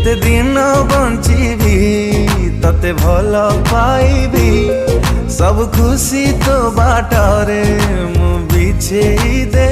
जेते दिन बंचीबी तते भल पाइबी। सब खुशी तो बाटरे मु बिछेई दे